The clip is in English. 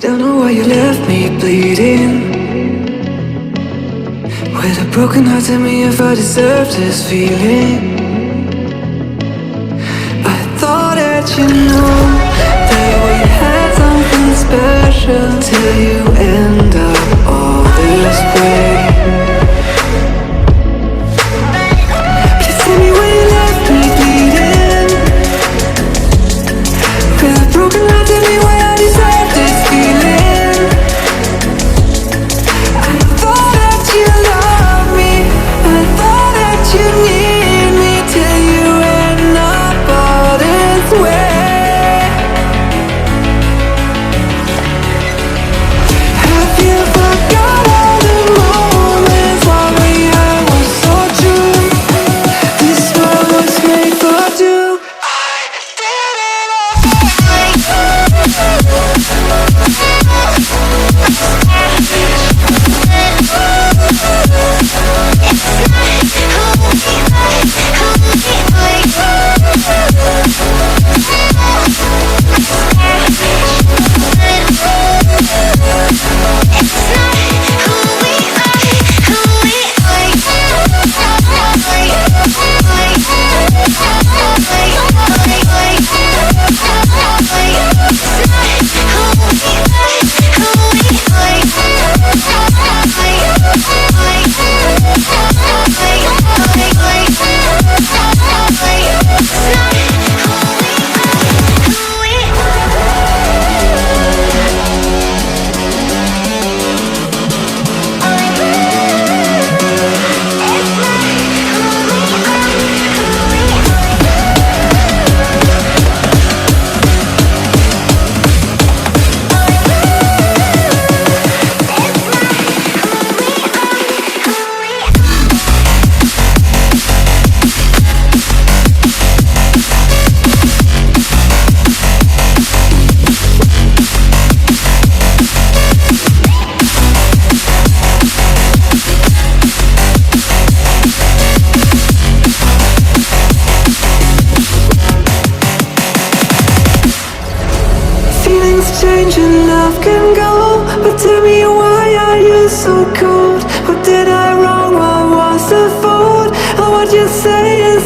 Don't know why you left me bleeding. With a broken heart, tell me if I deserve this feeling. I thought that you know that we had something special till you end up all this way. Please tell me why you left me bleeding. With a broken heart, tell me why I deserve this feeling. I thought that you loved me, I thought that you need me till you end up all this way. Have you forgot all the moments while we had was so true? This world was made for two. I did it change and love can go, but tell me why are you so cold? What did I wrong? What was the fault? Or what you say is